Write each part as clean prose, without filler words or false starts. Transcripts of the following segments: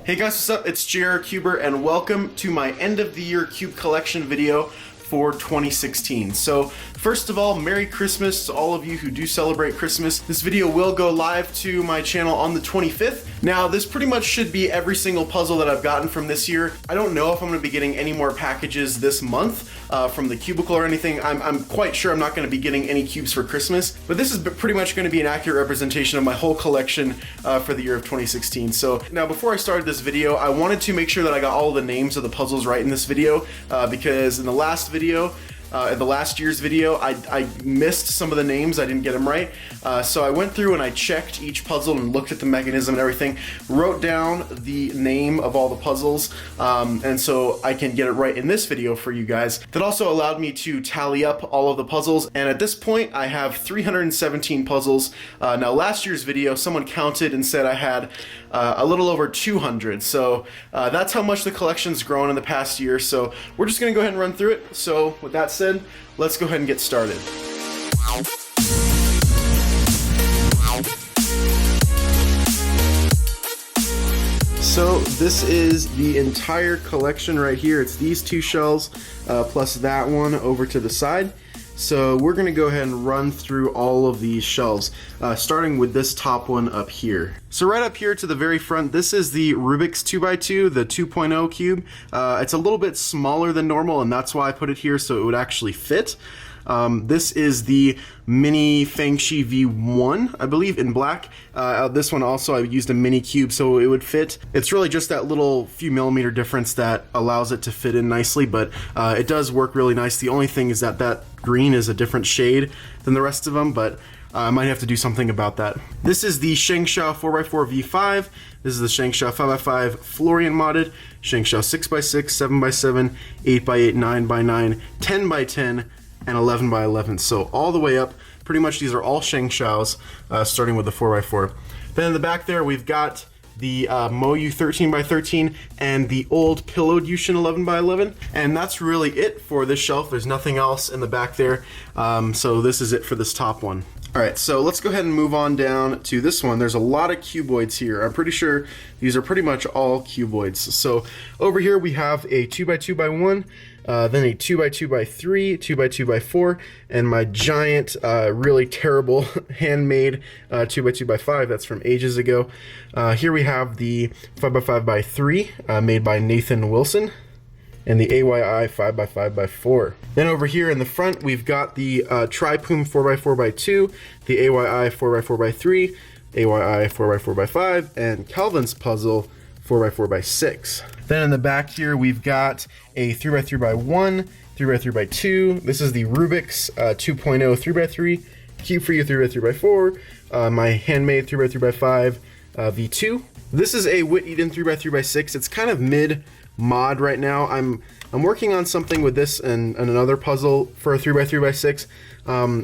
Hey guys, what's up? It's JR Cuber and welcome to my end of the year cube collection video for 2016. So first of all, Merry Christmas to all of you who do celebrate Christmas. This video will go live to my channel on the 25th. Now this pretty much should be every single puzzle that I've gotten from this year. I don't know if I'm going to be getting any more packages this month from the cubicle or anything. I'm quite sure I'm not going to be getting any cubes for Christmas, but this is pretty much going to be an accurate representation of my whole collection for the year of 2016. So now before I started this video, I wanted to make sure that I got all of the names of the puzzles right in this video because in the last year's video, I missed some of the names. I didn't get them right. So I went through and I checked each puzzle and looked at the mechanism and everything, wrote down the name of all the puzzles, and so I can get it right in this video for you guys. That also allowed me to tally up all of the puzzles, and at this point I have 317 puzzles. Now last year's video, someone counted and said I had a little over 200, so that's how much the collection's grown in the past year. So we're just gonna go ahead and run through it. So with that said, let's go ahead and get started. So this is the entire collection right here. It's these two shells plus that one over to the side. So we're going to go ahead and run through all of these shelves, starting with this top one up here. So right up here to the very front, this is the Rubik's 2x2, the 2.0 cube. It's a little bit smaller than normal, and that's why I put it here so it would actually fit. This is the mini Fangshi V1, I believe, in black. This one also, I used a mini cube so it would fit. It's really just that little few millimeter difference that allows it to fit in nicely, but it does work really nice. The only thing is that that green is a different shade than the rest of them, but I might have to do something about that. This is the Shangsha 4x4 V5. This is the Shangsha 5x5 Florian modded, Shangsha 6x6, 7x7, 8x8, 9x9, 10x10, and 11x11. So all the way up, pretty much these are all Shangshaos, starting with the 4x4. Then in the back there, we've got the Mou 13x13 and the old pillowed Ution 11x11, and that's really it for this shelf. There's nothing else in the back there, so this is it for this top one. Alright, so let's go ahead and move on down to this one. There's a lot of cuboids here. I'm pretty sure these are pretty much all cuboids. So over here we have a 2x2x1, then a 2x2x3, 2x2x4, and my giant, really terrible handmade 2x2x5 that's from ages ago. Here we have the 5x5x3 made by Nathan Wilson, and the AYI 5x5x4. Then over here in the front, we've got the Tripoom 4x4x2, the AYI 4x4x3, AYI 4x4x5, and Calvin's Puzzle 4x4x6. Then in the back here, we've got a 3x3x1, 3x3x2. This is the Rubik's 2.0 3x3, Cube for You 3x3x4, my handmade 3x3x5 V2. This is a Wit Eden 3x3x6. It's kind of mid mod right now. I'm working on something with this and another puzzle for a 3x3x6,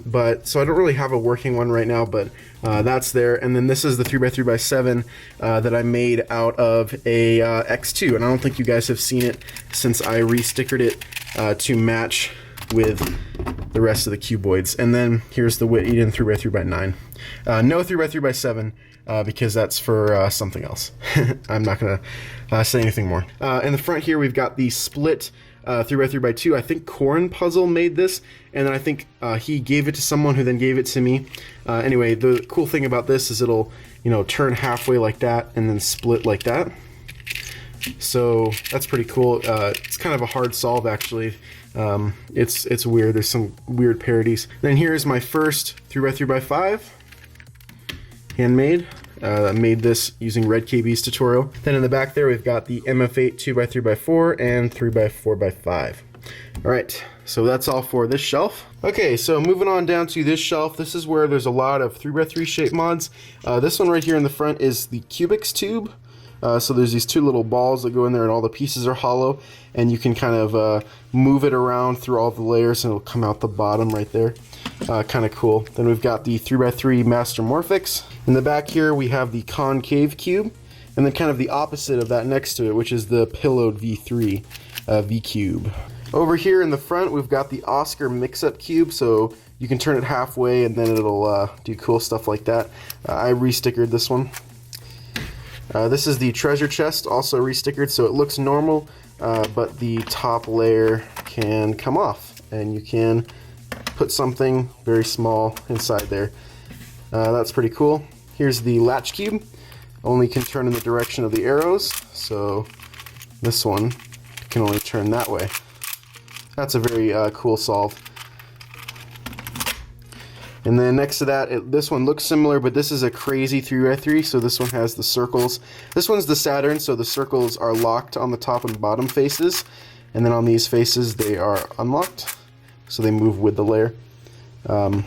but so I don't really have a working one right now, but that's there. And then this is the 3x3x7 that I made out of a X2, and I don't think you guys have seen it since I re-stickered it to match with the rest of the cuboids. And then here's the Wit Eden 3x3x9. No 3x3x7 because that's for something else. I'm not gonna say anything more. In the front here, we've got the split 3x3x2. I think Corn Puzzle made this, and then I think he gave it to someone who then gave it to me. Anyway, the cool thing about this is it'll, turn halfway like that and then split like that. So that's pretty cool. It's kind of a hard solve actually. It's weird. There's some weird parodies. Then here's my first 3x3x5, handmade. I made this using Red KB's tutorial. Then in the back there, we've got the MF8 2x3x4 and 3x4x5. All right, so that's all for this shelf. Okay, so moving on down to this shelf, this is where there's a lot of 3x3 shape mods. This one right here in the front is the Cubix Tube. So there's these two little balls that go in there and all the pieces are hollow, and you can kind of move it around through all the layers and it'll come out the bottom right there. Kind of cool. Then we've got the 3x3 Master Morphix. In the back here we have the concave cube, and then kind of the opposite of that next to it, which is the pillowed V3 V-cube. Over here in the front we've got the Oscar mix-up cube, so you can turn it halfway and then it'll do cool stuff like that. I re-stickered this one. This is the treasure chest, also restickered, so it looks normal, but the top layer can come off, and you can put something very small inside there. That's pretty cool. Here's the Latch Cube. Only can turn in the direction of the arrows, so this one can only turn that way. That's a very cool solve. And then next to that, this one looks similar, but this is a crazy 3x3, so this one has the circles. This one's the Saturn, so the circles are locked on the top and bottom faces, and then on these faces they are unlocked, so they move with the layer. I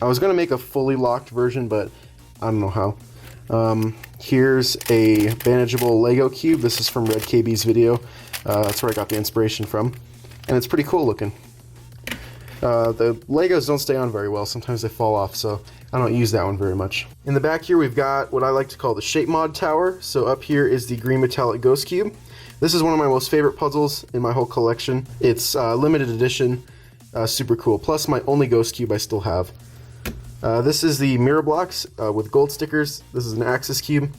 was going to make a fully locked version, but I don't know how. Here's a manageable Lego cube. This is from Red KB's video. That's where I got the inspiration from, and it's pretty cool looking. The Legos don't stay on very well. Sometimes they fall off, so I don't use that one very much. In the back here, we've got what I like to call the Shape Mod Tower. So up here is the green metallic ghost cube. This is one of my most favorite puzzles in my whole collection. It's limited edition, super cool. Plus my only ghost cube I still have. This is the mirror blocks with gold stickers. This is an Axis cube.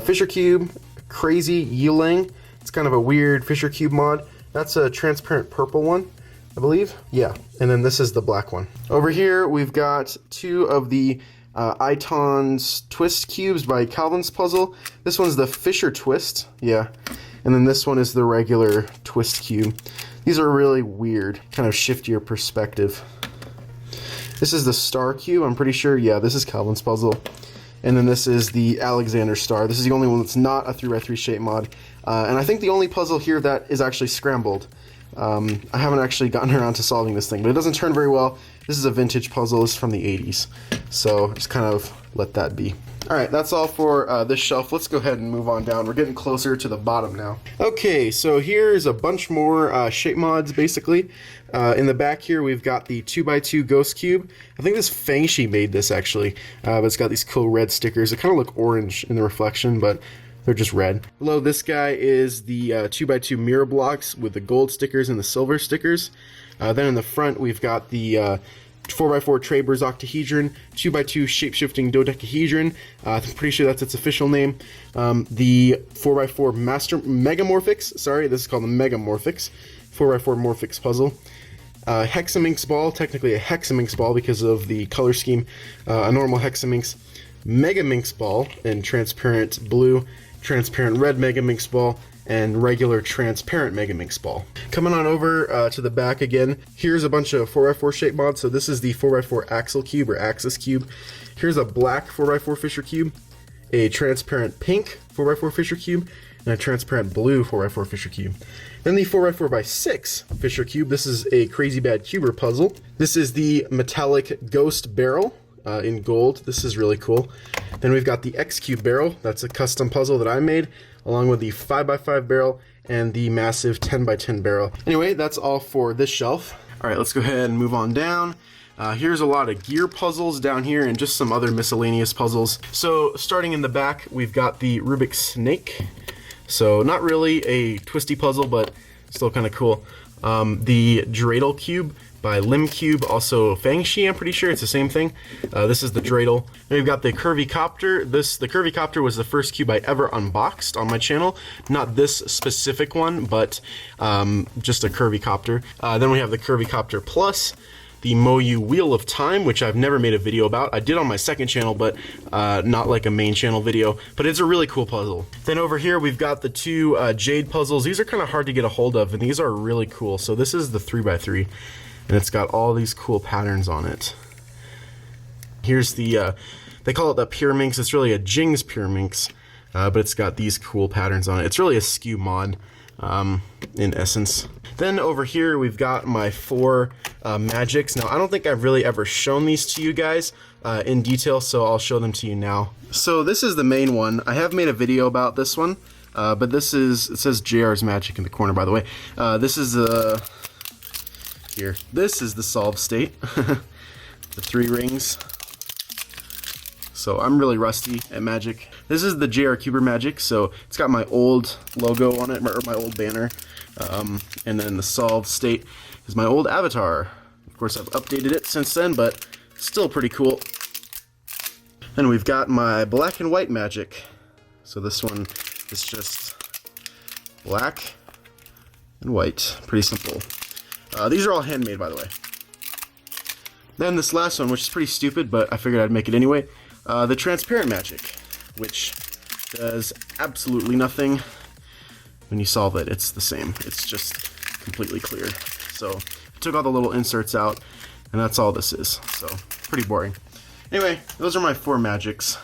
Fisher cube, crazy Yiling. It's kind of a weird Fisher cube mod. That's a transparent purple one, I believe. Yeah, and then this is the black one. Over here we've got two of the Iton's Twist cubes by Calvin's Puzzle. This one's the Fisher Twist, yeah, and then this one is the regular Twist cube. These are really weird, kind of shift your perspective. This is the Star cube, I'm pretty sure, yeah, this is Calvin's Puzzle. And then this is the Alexander Star. This is the only one that's not a 3x3 shape mod. And I think the only puzzle here that is actually scrambled. I haven't actually gotten around to solving this thing, but it doesn't turn very well. This is a vintage puzzle. It's from the 80s. So just kind of let that be. Alright, that's all for this shelf. Let's go ahead and move on down. We're getting closer to the bottom now. Okay, so here's a bunch more shape mods, basically. In the back here, we've got the 2x2 Ghost Cube. I think this Fangshi made this, actually. But it's got these cool red stickers. They kind of look orange in the reflection, but they're just red. Below this guy is the 2x2 mirror blocks with the gold stickers and the silver stickers. Then in the front, we've got the 4x4 Traber's octahedron, 2x2 shape-shifting dodecahedron. I'm pretty sure that's its official name. The 4x4 Master Morphix. Sorry, this is called the Mega Morphix. 4x4 Morphix puzzle. Hexaminx ball, technically a Hexaminx ball because of the color scheme. A normal Hexaminx. Megaminx ball in transparent blue, transparent red Megaminx ball, and regular transparent Megaminx ball. Coming on over to the back again, here's a bunch of 4x4 shape mods. So this is the 4x4 Axle Cube or Axis Cube. Here's a black 4x4 Fisher Cube, a transparent pink 4x4 Fisher Cube, and a transparent blue 4x4 Fisher Cube. Then the 4x4x6 Fisher Cube. This is a Crazy Bad Cuber puzzle. This is the metallic Ghost Barrel in gold. This is really cool. Then we've got the X Cube Barrel. That's a custom puzzle that I made, along with the 5x5 barrel and the massive 10x10 barrel. Anyway, that's all for this shelf. All right, let's go ahead and move on down. Here's a lot of gear puzzles down here and just some other miscellaneous puzzles. So starting in the back, we've got the Rubik Snake. So not really a twisty puzzle, but still kind of cool. The Dreidel Cube by Lim Cube, also Fangshi, I'm pretty sure it's the same thing. This is the Dreidel. Then we've got the Curvy Copter. The Curvy Copter was the first cube I ever unboxed on my channel. Not this specific one, but just a Curvy Copter. Then we have the Curvy Copter Plus, the Mou Wheel of Time, which I've never made a video about. I did on my second channel, but not like a main channel video. But it's a really cool puzzle. Then over here, we've got the two Jade Puzzles. These are kind of hard to get a hold of, and these are really cool. So this is the 3x3. And it's got all these cool patterns on it. Here's the, they call it the Pyraminx. It's really a Jing's Pyraminx, but it's got these cool patterns on it. It's really a skew mod, in essence. Then over here, we've got my 4 magics. Now, I don't think I've really ever shown these to you guys in detail, so I'll show them to you now. So this is the main one. I have made a video about this one, but this is, it says JR's Magic in the corner, by the way. This is the... Here. This is the solve state. The 3 rings. So I'm really rusty at Magic. This is the JR Cuber Magic, so it's got my old logo on it, or my old banner. And then the solve state is my old avatar. Of course, I've updated it since then, but still pretty cool. And we've got my black and white Magic. So this one is just black and white. Pretty simple. These are all handmade, by the way. Then this last one, which is pretty stupid, but I figured I'd make it anyway. The transparent magic, which does absolutely nothing. When you solve it, it's the same. It's just completely clear. So I took all the little inserts out, and that's all this is. So pretty boring. Anyway, those are my 4 magics.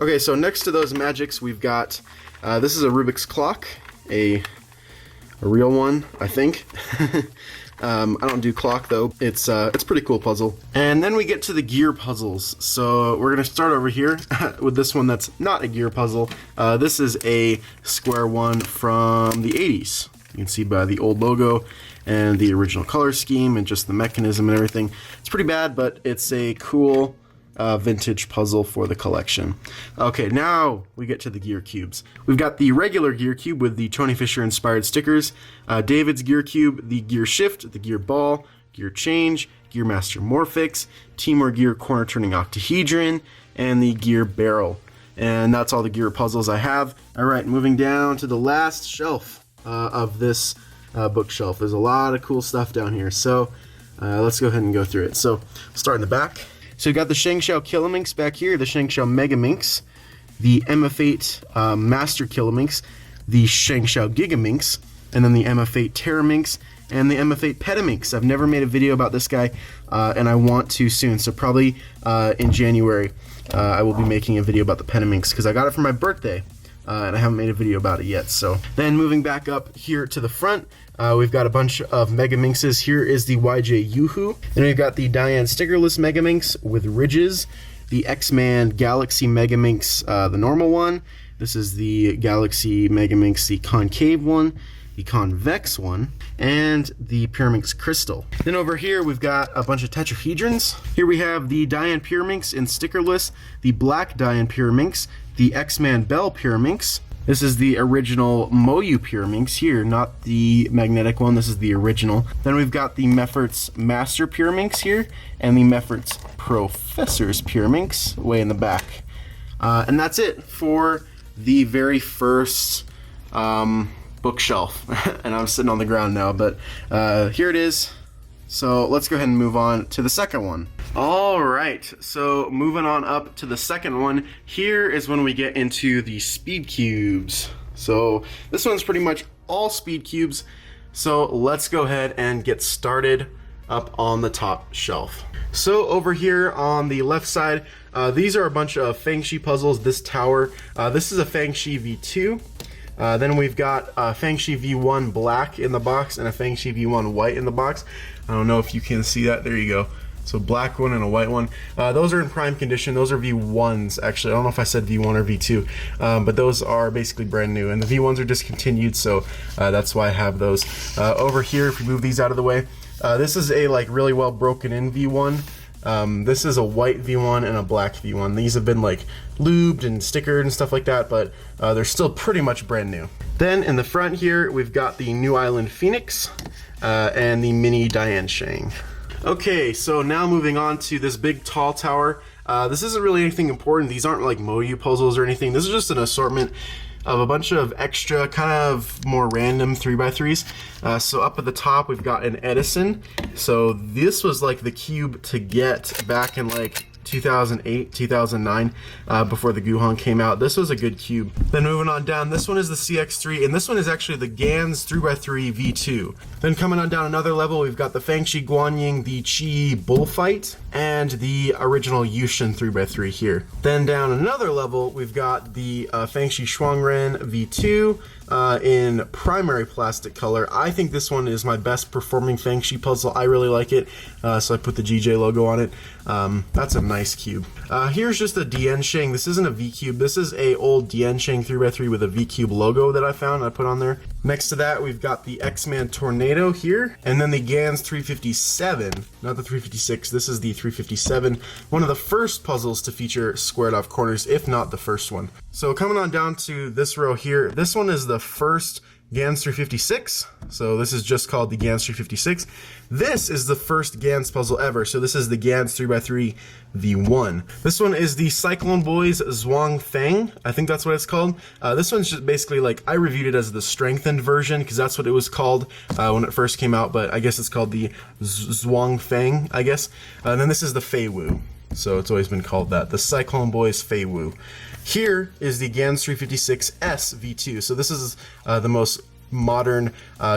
Okay, so next to those magics, we've got this is a Rubik's clock, a real one, I think. I don't do clock though. It's a pretty cool puzzle. And then we get to the gear puzzles. So we're gonna start over here with this one that's not a gear puzzle. This is a square one from the 80s. You can see by the old logo and the original color scheme and just the mechanism and everything. It's pretty bad, but it's a cool vintage puzzle for the collection. Okay, now we get to the gear cubes. We've got the regular gear cube with the Tony Fisher inspired stickers, David's gear cube, the gear shift, the gear ball, gear change, gear Master Morphix, Timur gear corner turning octahedron, and the gear barrel. And that's all the gear puzzles I have. Alright, moving down to the last shelf of this bookshelf. There's a lot of cool stuff down here, so let's go ahead and go through it. So, start in the back. So you've got the Shangxiao Kilominx back here, the Shangxiao Megaminx, the MF8 Master Kilominx, the Shangxiao Gigaminx, and then the MF8 Terraminx, and the MF8 Petaminx. I've never made a video about this guy, and I want to soon. So probably in January, I will be making a video about the Petaminx, because I got it for my birthday, and I haven't made a video about it yet. So then moving back up here to the front, we've got a bunch of Megaminxes. Here is the YJ Yoo-Hoo. Then we've got the Diane Stickerless Megaminx with ridges, the X-Man Galaxy Megaminx, the normal one. This is the Galaxy Megaminx, the concave one, the convex one, and the Pyraminx Crystal. Then over here we've got a bunch of tetrahedrons. Here we have the Diane Pyraminx in stickerless, the black Diane Pyraminx, the X-Man Bell Pyraminx. This is the original Mou Pyraminx here, not the magnetic one. This is the original. Then we've got the Meffert's Master Pyraminx here, and the Meffert's Professor's Pyraminx way in the back. And that's it for the very first bookshelf. And I'm sitting on the ground now, but here it is. So let's go ahead and move on to the second one. Alright, so moving on up to the second one, here is when we get into the speed cubes. So this one's pretty much all speed cubes, so let's go ahead and get started up on the top shelf. So over here on the left side, these are a bunch of Fangshi puzzles. This tower, this is a Fangshi V2. Then we've got a Fangshi V1 black in the box and a Fangshi V1 white in the box. I don't know if you can see that. There you go. So black one and a white one. Those are in prime condition. Those are V1s actually. I don't know if I said V1 or V2, but those are basically brand new. And the V1s are discontinued, so that's why I have those. Over here, if we move these out of the way, this is a like really well broken in V1. This is a white V1 and a black V1. These have been like lubed and stickered and stuff like that, but they're still pretty much brand new. Then in the front here, we've got the New Island Phoenix and the Mini Diane Shang. Okay, so now moving on to this big tall tower. This isn't really anything important. These aren't like Mou puzzles or anything. This is just an assortment of a bunch of extra, kind of more random 3x3s. So up at the top, we've got an Edison. So this was like the cube to get back in like 2008, 2009, before the Guhan came out. This was a good cube. Then moving on down, this one is the CX3, and this one is actually the Gans 3x3 V2. Then coming on down another level, we've got the Fangshi Guanying, the Qi Bullfight, and the original Ution 3x3 here. Then down another level, we've got the Fangshi Shuangren V2 in primary plastic color. I think this one is my best performing Fangshi puzzle. I really like it, so I put the GJ logo on it. That's a nice cube. Here's just a Diansheng. This isn't a V cube. This is a old Diansheng 3x3 with a V cube logo that I found and I put on there. Next to that, we've got the X-Man Tornado here, and then the Gans 357, not the 356. This is the 357, one of the first puzzles to feature squared off corners, if not the first one. So coming on down to this row here, this one is the the first Gans 356. So this is just called the Gans 356. This is the first Gans puzzle ever. So this is the Gans 3x3 V1. This one is the Cyclone Boys Zhuang Fang. I think that's what it's called. This one's just basically like, I reviewed it as the strengthened version because that's what it was called when it first came out, but I guess it's called the Zhuang Fang, I guess. And then this is the Fei Wu. So it's always been called that, the Cyclone Boys Fei Wu. Here is the Gans 356S V2. So this is the most modern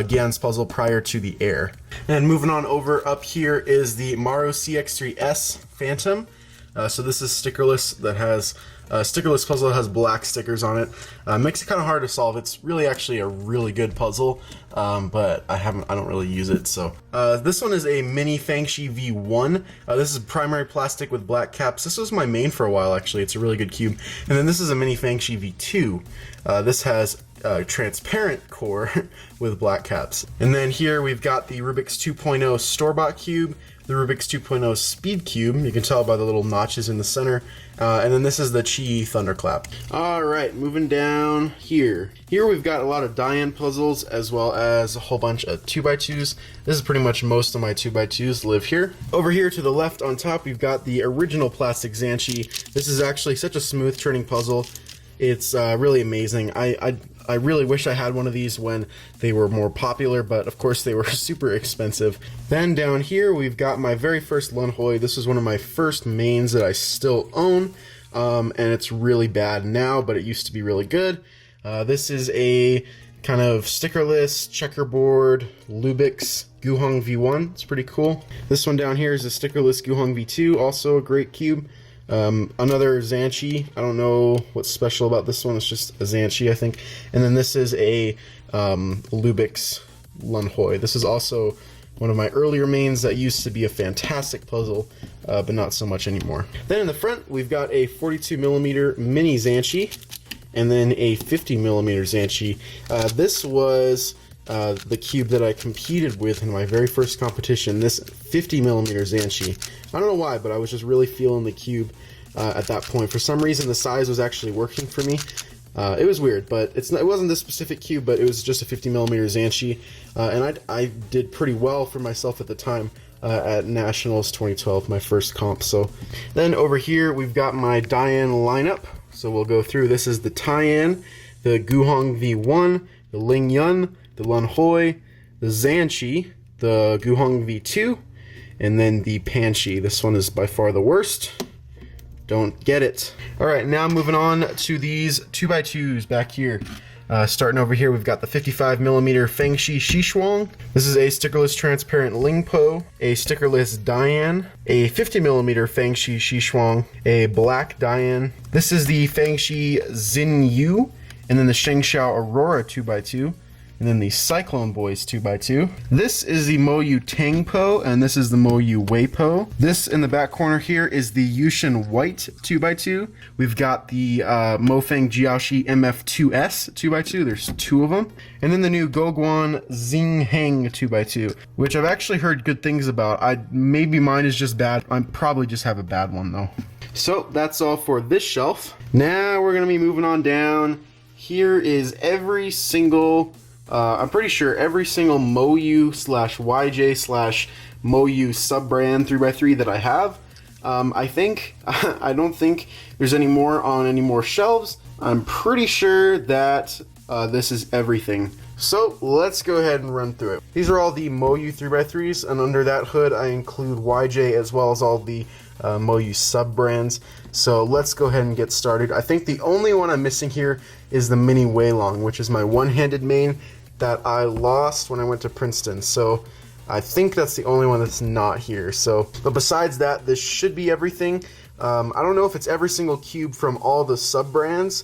Gans puzzle prior to the Air. And moving on over, up here is the Maru CX3S Phantom. So this is stickerless, that has stickerless puzzle that has black stickers on it. Makes it kind of hard to solve. It's really actually a really good puzzle, but I don't really use it. So this one is a mini Fangshi V1. This is primary plastic with black caps. This was my main for a while actually. It's a really good cube. And then this is a mini Fangshi V2. This has transparent core with black caps. And then here we've got the Rubik's 2.0 store-bought cube, the Rubik's 2.0 speed cube. You can tell by the little notches in the center. And then this is the Chi Thunderclap. All right, moving down here. Here we've got a lot of die-in puzzles as well as a whole bunch of 2x2s. This is pretty much most of my 2x2s live here. Over here to the left on top, we've got the original plastic Zhanchi. This is actually such a smooth turning puzzle. It's really amazing. I really wish I had one of these when they were more popular, but of course they were super expensive. Then down here we've got my very first Lun Hoi. This was one of my first mains that I still own, and it's really bad now, but it used to be really good. This is a kind of stickerless checkerboard Lubix Guhong V1. It's pretty cool. This one down here is a stickerless Guhong V2, also a great cube. Another Zhanchi. I don't know what's special about this one. It's just a Zhanchi, I think. And then this is a Lubix Lun Hoi. This is also one of my earlier mains that used to be a fantastic puzzle, but not so much anymore. Then in the front, we've got a 42mm mini Zhanchi, and then a 50mm Zhanchi. This was the cube that I competed with in my very first competition, this 50mm Zhanchi. I don't know why, but I was just really feeling the cube at that point. For some reason, the size was actually working for me. It was weird, but it wasn't this specific cube, but it was just a 50mm Zhanchi, and I did pretty well for myself at the time at Nationals 2012, my first comp. So then over here, we've got my die-in lineup. So we'll go through. This is the tie-in, the Guhong V1, the Nguyen, the Lun Hoi, the Zhanchi, the Guhong V2, and then the Panchi. This one is by far the worst. Don't get it. All right, now moving on to these 2x2s back here. Starting over here, we've got the 55mm Fangshi Xishuang. This is a stickerless transparent Lingpo, a stickerless Dian, a 50mm Fangshi Xishuang, a black Dian. This is the Fangshi Xinyu, and then the Shengshao Aurora 2x2. And then the Cyclone Boys 2x2. This is the Mou Tangpo, and this is the Mou Weipo. This in the back corner here is the Ution White 2x2. We've got the Mofeng Jiaoshi MF2S 2x2. There's two of them. And then the new Goguan Xingheng 2x2, which I've actually heard good things about. Maybe mine is just bad. I probably just have a bad one though. So that's all for this shelf. Now we're gonna be moving on down. Here is every single I'm pretty sure every single Mou / YJ / Mou sub-brand 3x3 that I have. I don't think there's any more on any more shelves. I'm pretty sure that this is everything. So let's go ahead and run through it. These are all the Mou 3x3s, and under that hood I include YJ as well as all the Mou sub-brands. So let's go ahead and get started. I think the only one I'm missing here is the Mini Weilong, which is my one-handed main that I lost when I went to Princeton. So I think that's the only one that's not here. So, but besides that, this should be everything. I don't know if it's every single cube from all the sub-brands,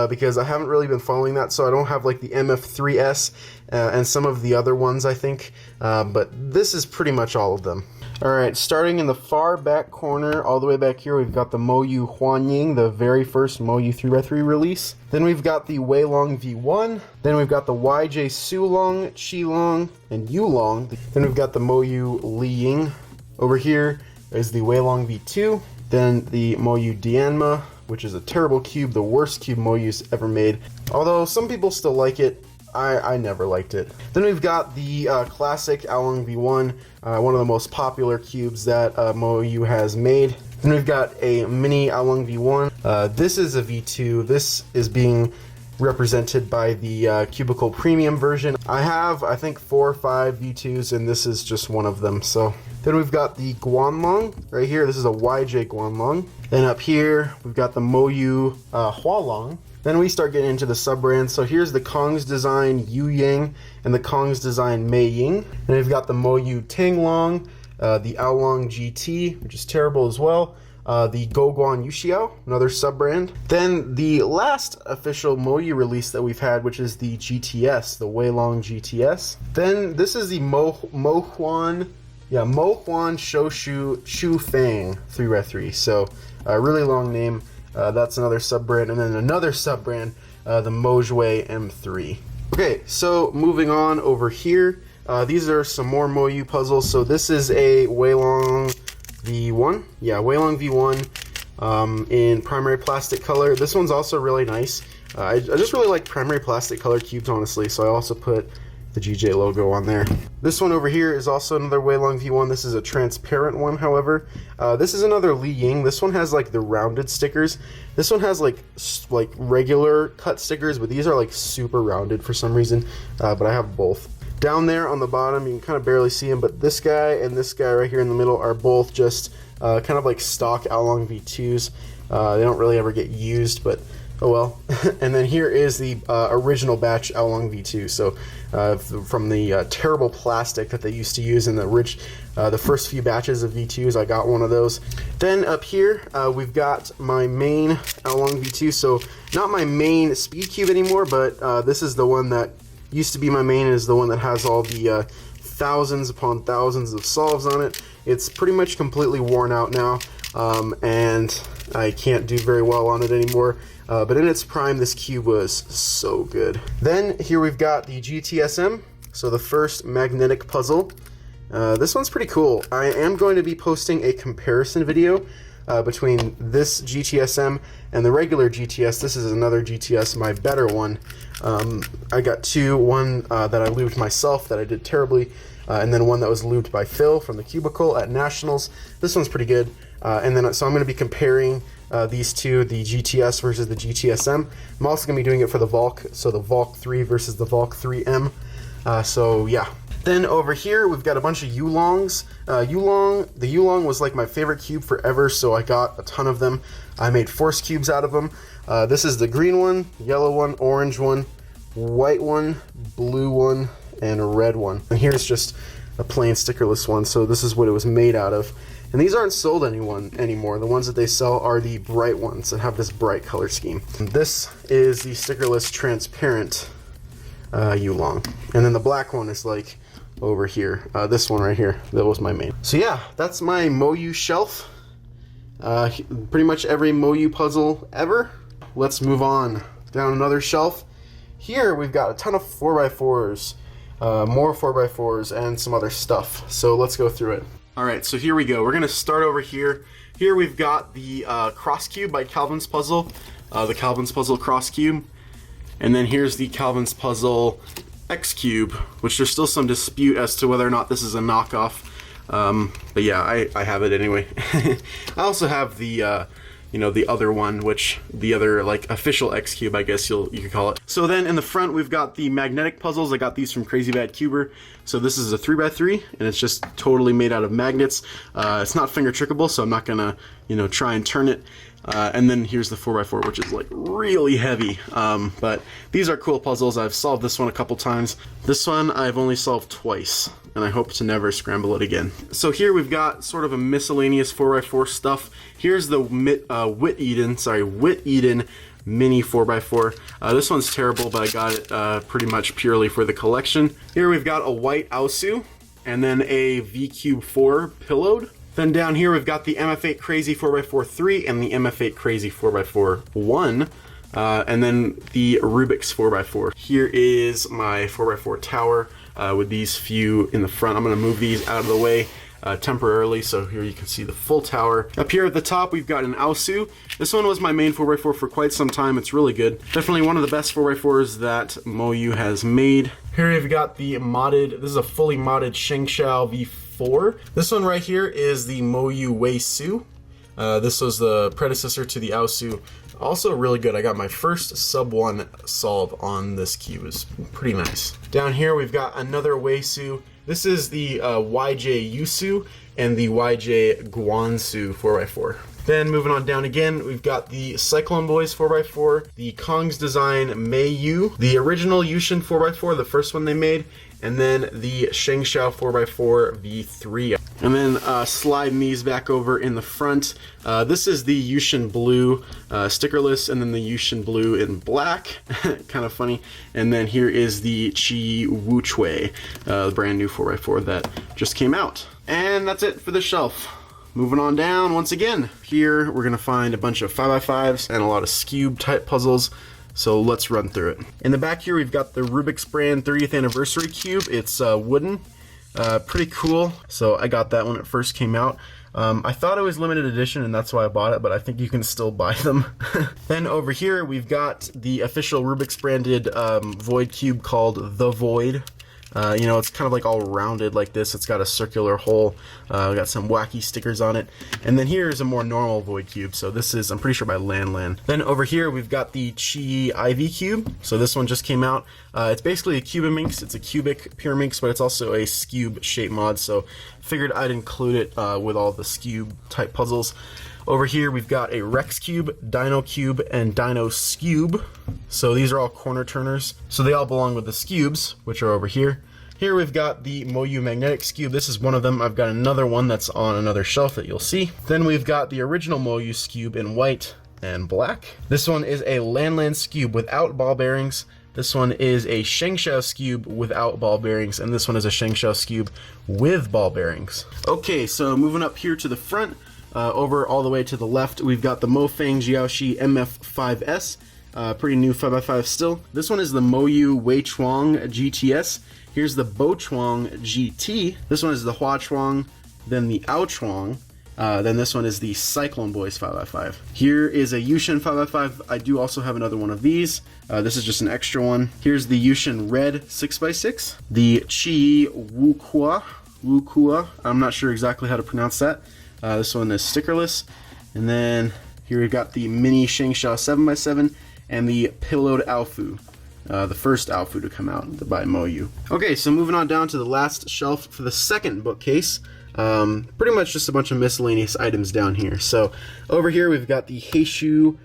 because I haven't really been following that, so I don't have like the MF3S and some of the other ones, I think. But this is pretty much all of them. Alright, starting in the far back corner, all the way back here, we've got the Mou Huanying, the very first Mou 3x3 release. Then we've got the Weilong V1. Then we've got the YJ Sulong, Qilong, and Yulong. Then we've got the Mou Liying. Over here is the Weilong V2. Then the Mou Dianma which is a terrible cube, the worst cube Mou's ever made. Although some people still like it, I never liked it. Then we've got the classic Aolong V1, one of the most popular cubes that Mou has made. Then we've got a mini Aolong V1. This is a V2. This is being represented by the Cubicle Premium version. I have, I think, 4 or 5 V2s, and this is just one of them. So then we've got the Guanlong right here. This is a YJ Guanlong. Then up here, we've got the Mou Hualong. Then we start getting into the sub-brands. So here's the Kong's Design Yu Yang and the Kong's Design Mei Ying. And we've got the Mou Tanglong, the Aolong GT, which is terrible as well. The Goguan Yuxiao, another sub-brand. Then the last official Mou release that we've had, which is the GTS, the Weilong GTS. Then this is the Mohuan Shoshu Chu Fang 3x3. So a really long name. That's another sub-brand. And then another sub-brand, the Mojue M3. Okay, so moving on over here. These are some more Mou puzzles. So this is a Weilong V1. Yeah, Weilong V1 in primary plastic color. This one's also really nice. I just really like primary plastic color cubes, honestly, so I also put the GJ logo on there. This one over here is also another Weilong V1. This is a transparent one, however. This is another Li Ying. This one has like the rounded stickers. This one has like regular cut stickers, but these are like super rounded for some reason, but I have both. Down there on the bottom, you can kind of barely see them, but this guy and this guy right here in the middle are both just kind of like stock Aolong V2s. They don't really ever get used, but oh well. And then here is the original batch Aolong V2. So from the terrible plastic that they used to use in the first few batches of V2s, I got one of those. Then up here, we've got my main Aolong V2. So not my main speed cube anymore, but this is the one that used to be my main, is the one that has all the thousands upon thousands of solves on it. It's pretty much completely worn out now, and I can't do very well on it anymore. But in its prime, this cube was so good. Then here we've got the GTSM, so the first magnetic puzzle. This one's pretty cool. I am going to be posting a comparison video between this GTSM and the regular GTS. This is another GTS, my better one. I got two, one that I lubed myself that I did terribly, and then one that was lubed by Phil from the Cubicle at Nationals. This one's pretty good. And then so I'm going to be comparing these two, the GTS versus the GTSM. I'm also going to be doing it for the Valk, so the Valk 3 versus the Valk 3M. So yeah. Then over here we've got a bunch of Yulongs. The Yulong was like my favorite cube forever, so I got a ton of them. I made force cubes out of them. This is the green one, yellow one, orange one, white one, blue one, and a red one. And here's just a plain stickerless one, so this is what it was made out of. And these aren't sold anymore. The ones that they sell are the bright ones that have this bright color scheme. And this is the stickerless transparent Yulong. And then the black one is like over here. This one right here, that was my main. So yeah, that's my Mou shelf. Pretty much every Mou puzzle ever. Let's move on down another shelf. Here we've got a ton of 4x4s, more 4x4s, and some other stuff. So let's go through it. Alright, so here we go. We're going to start over here. Here we've got the Cross Cube by Calvin's Puzzle, the Calvin's Puzzle Cross Cube. And then here's the Calvin's Puzzle X Cube, which there's still some dispute as to whether or not this is a knockoff. But yeah, I have it anyway. I also have the the other one, which the other like official X Cube, I guess you could call it. So then in the front we've got the magnetic puzzles. I got these from Crazy Bad Cuber. So this is a 3x3 and it's just totally made out of magnets. It's not finger trickable, so I'm not gonna try and turn it. And then here's the 4x4, which is like really heavy. But these are cool puzzles. I've solved this one a couple times. This one I've only solved twice, and I hope to never scramble it again. So here we've got sort of a miscellaneous 4x4 stuff. Here's the Wit Eden mini 4x4. This one's terrible, but I got it pretty much purely for the collection. Here we've got a white Aosu, and then a V-Cube 4 pillowed. Then down here we've got the MF8 Crazy 4x4 3 and the MF8 Crazy 4x4 1. And then the Rubik's 4x4. Here is my 4x4 tower with these few in the front. I'm going to move these out of the way. temporarily, so here you can see the full tower. Up here at the top, we've got an Aosu. This one was my main 4x4 for quite some time. It's really good. Definitely one of the best 4x4s that Mou has made. Here we've got the modded, this is a fully modded Shengshao V4. This one right here is the Mou Weisu. This was the predecessor to the Aosu. Also really good. I got my first sub 1 solve on this cube. It's pretty nice. Down here we've got another Weisu. This is the YJ Yusu and the YJ Guansu 4x4. Then moving on down again, we've got the Cyclone Boys 4x4, the Kong's Design Meiyu, the original Ution 4x4, the first one they made, and then the Shengshao 4x4 V3. And then slide these back over in the front. This is the Ution Blue stickerless, and then the Ution Blue in black. Kind of funny. And then here is the Chi Wuchui, the brand new 4x4 that just came out. And that's it for the shelf. Moving on down once again. Here we're gonna find a bunch of 5x5s and a lot of Cube type puzzles. So let's run through it. In the back here we've got the Rubik's brand 30th anniversary cube. It's wooden, pretty cool. So I got that when it first came out. I thought it was limited edition and that's why I bought it, but I think you can still buy them. Then over here we've got the official Rubik's branded Void cube called The Void. You know, it's kind of like all rounded like this. It's got a circular hole. We got some wacky stickers on it. And then here is a more normal Void cube. So this is, I'm pretty sure by Lan. Then over here we've got the Chi Ivy cube. So this one just came out. It's basically a Cubiminx. It's a cubic Pyraminx, but it's also a Scube shape mod. So figured I'd include it with all the Scube type puzzles. Over here we've got a Rex Cube, Dino Cube, and Dino Scube. So these are all corner turners. So they all belong with the Scubes, which are over here. Here we've got the Moa Magnetics Cube. This is one of them. I've got another one that's on another shelf that you'll see. Then we've got the original Mou Cube in white and black. This one is a Lan Cube without ball bearings. This one is a Shengshao Cube without ball bearings, and this one is a Shengshao Cube with ball bearings. Okay, so moving up here to the front, over all the way to the left, we've got the Mofang Jiaoshi MF5S, pretty new 5x5 still. This one is the Mou Weichuang GTS. Here's the Bochuang GT. This one is the Huachuang, then the Aochuang. Then this one is the Cyclone Boys 5x5. Here is a Ution 5x5. I do also have another one of these. This is just an extra one. Here's the Ution Red 6x6. The Chi Wukua. I'm not sure exactly how to pronounce that. This one is stickerless. And then here we've got the Mini Shengshao 7x7 and the Pillowed Aofu. The first Aofu to come out by Mou. Okay, so moving on down to the last shelf for the second bookcase. Pretty much just a bunch of miscellaneous items down here. So over here we've got the Hishu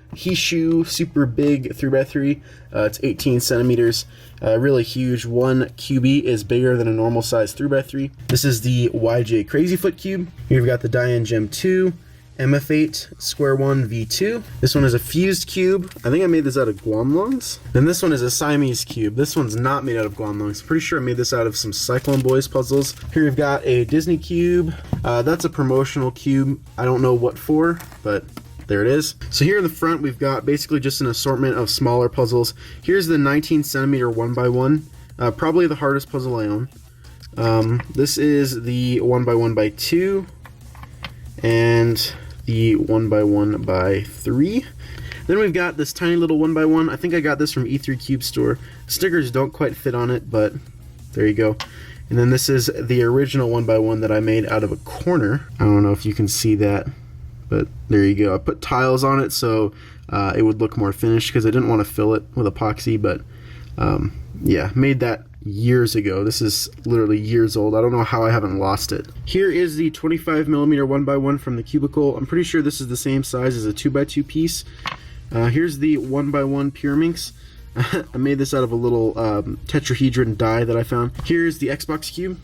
Super Big 3x3. It's 18 centimeters, really huge. One QB is bigger than a normal size 3x3. This is the YJ Crazy Foot Cube. Here we've got the Diane Gem 2. MF8 Square 1 V2. This one is a fused cube. I think I made this out of Guanlongs. Then this one is a Siamese cube. This one's not made out of Guanlongs. Pretty sure I made this out of some Cyclone Boys puzzles. Here we've got a Disney cube. That's a promotional cube. I don't know what for, but there it is. So here in the front we've got basically just an assortment of smaller puzzles. Here's the 19 centimeter 1x1. Probably the hardest puzzle I own. This is the 1x1x2 and the 1x1x3. Then we've got this tiny little 1x1. I think I got this from E3 Cube Store. Stickers don't quite fit on it, but there you go. And then this is the original 1x1 that I made out of a corner. I don't know if you can see that, but there you go. I put tiles on it so it would look more finished because I didn't want to fill it with epoxy, but yeah, made that years ago. This is literally years old. I don't know how I haven't lost it. Here is the 25mm 1x1 from the Cubicle. I'm pretty sure this is the same size as a 2x2 piece. Here's the 1x1 Pyraminx. I made this out of a little tetrahedron die that I found. Here's the Xbox Cube.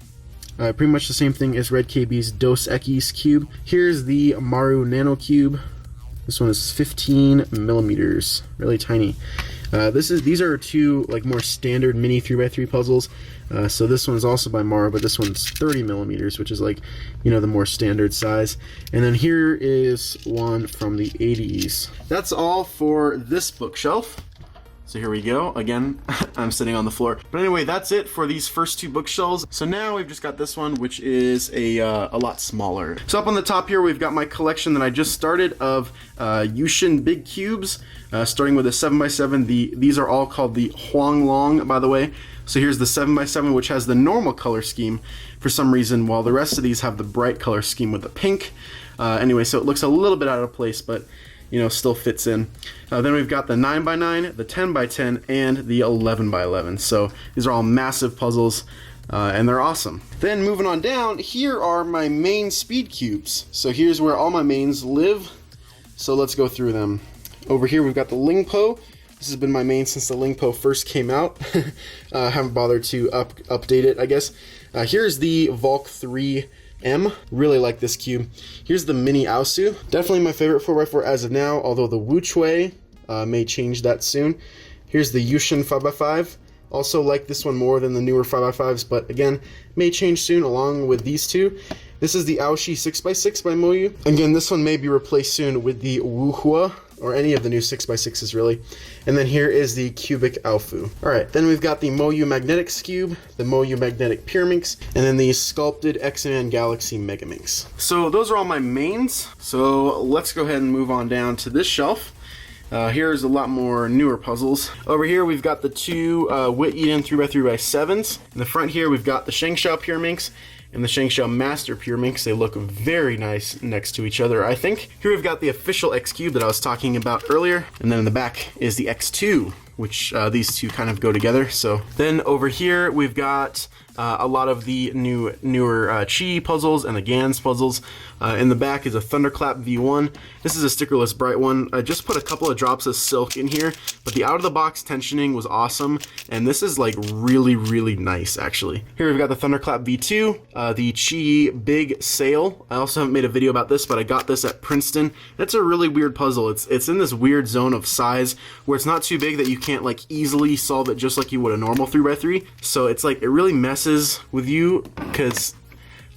Pretty much the same thing as Red KB's Dos Equis Cube. Here's the Maru Nano Cube. This one is 15mm, really tiny. These are two like more standard mini 3x3 puzzles. So this one's also by Maru, but this one's 30mm, which is like, you know, the more standard size. And then here is one from the 80s. That's all for this bookshelf. So here we go. Again, I'm sitting on the floor. But anyway, that's it for these first two bookshelves. So now we've just got this one, which is a lot smaller. So up on the top here, we've got my collection that I just started of Ution big cubes, starting with a 7x7. These are all called the Huanglong, by the way. So here's the 7x7, which has the normal color scheme for some reason, while the rest of these have the bright color scheme with the pink. Anyway, so it looks a little bit out of place, but you know, still fits in. Then we've got the 9x9, the 10x10, and the 11x11. So these are all massive puzzles, and they're awesome. Then moving on down, here are my main speed cubes. So here's where all my mains live. So let's go through them. Over here we've got the Lingpo. This has been my main since the Lingpo first came out. Haven't bothered to update it, I guess. Here's the Volk 3M. Really like this cube. Here's the Mini Aosu. Definitely my favorite 4x4 as of now, although the Wu Chui may change that soon. Here's the Ution 5x5. Also like this one more than the newer 5x5s, but again, may change soon along with these two. This is the Aoshi 6x6 by Mou. Again, this one may be replaced soon with the Wuhua, or any of the new 6x6s really. And then here is the Cubix Alphu. Alright, then we've got the Moa Magnetics Cube, the Mou Magnetic Pyraminx, and then the sculpted X-Man Galaxy Megaminx. So those are all my mains. So let's go ahead and move on down to this shelf. Here's a lot more newer puzzles. Over here we've got the two Wit Eden 3x3x7s. In the front here we've got the Shengshao Pyraminx and the Shengshao Master Pyraminx. They look very nice next to each other, I think. Here we've got the official X Cube that I was talking about earlier, and then in the back is the X2, which these two kind of go together. So then over here we've got a lot of the newer Chi puzzles and the Gans puzzles. In the back is a Thunderclap V1. This is a stickerless bright one. I just put a couple of drops of silk in here, but the out-of-the-box tensioning was awesome, and this is like really, really nice actually. Here we've got the Thunderclap V2, the Chi Big Sail. I also haven't made a video about this, but I got this at Princeton. It's a really weird puzzle. It's in this weird zone of size where it's not too big that you can't like easily solve it just like you would a normal 3x3. So it's like it really messes with you because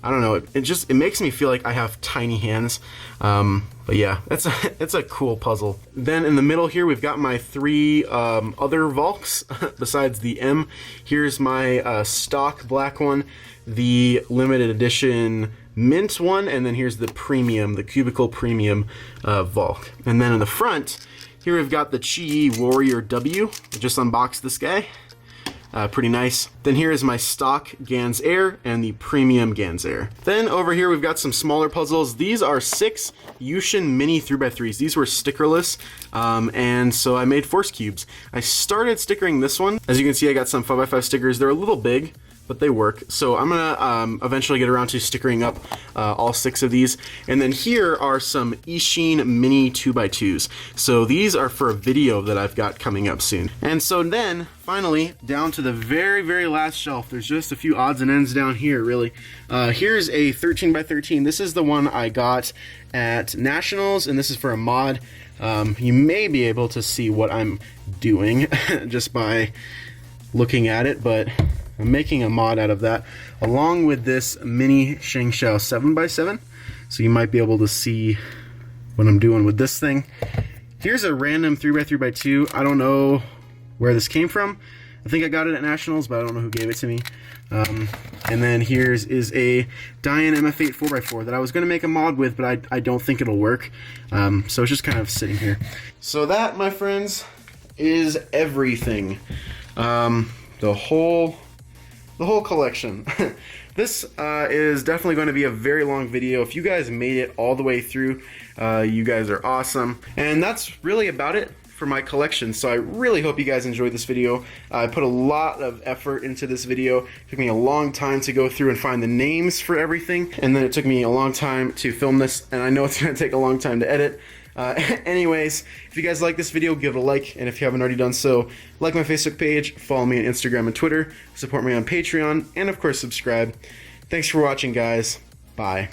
I don't know, it makes me feel like I have tiny hands. But yeah, it's a cool puzzle. Then in the middle here we've got my three other Volks besides the M. Here's my stock black one, the limited edition mint one, and then here's the premium, the Cubicle Premium Volk. And then in the front here we've got the Chi Warrior W. I just unboxed this guy. Pretty nice. Then here is my stock Gans Air and the premium Gans Air. Then over here we've got some smaller puzzles. These are 6 Ution mini 3x3s. These were stickerless, and so I made force cubes. I started stickering this one. As you can see, I got some 5x5 stickers. They're a little big, but they work. So I'm gonna eventually get around to stickering up all 6 of these. And then here are some Ishin mini 2x2s. So these are for a video that I've got coming up soon. And so then finally down to the very, very last shelf. There's just a few odds and ends down here really. Here's a 13x13. This is the one I got at Nationals, and this is for a mod. You may be able to see what I'm doing just by looking at it, but I'm making a mod out of that, along with this mini Shengshao 7x7, so you might be able to see what I'm doing with this thing. Here's a random 3x3x2. I don't know where this came from. I think I got it at Nationals, but I don't know who gave it to me. And then here's is a Dian MF8 4x4 that I was going to make a mod with, but I don't think it'll work. So it's just kind of sitting here. So that, my friends, is everything. The whole collection. This is definitely going to be a very long video. If you guys made it all the way through, you guys are awesome. And that's really about it for my collection. So I really hope you guys enjoyed this video. I put a lot of effort into this video. It took me a long time to go through and find the names for everything, and then it took me a long time to film this, and I know it's going to take a long time to edit. Anyways, if you guys like this video, give it a like, and if you haven't already done so, like my Facebook page, follow me on Instagram and Twitter, support me on Patreon, and of course subscribe. Thanks for watching, guys. Bye.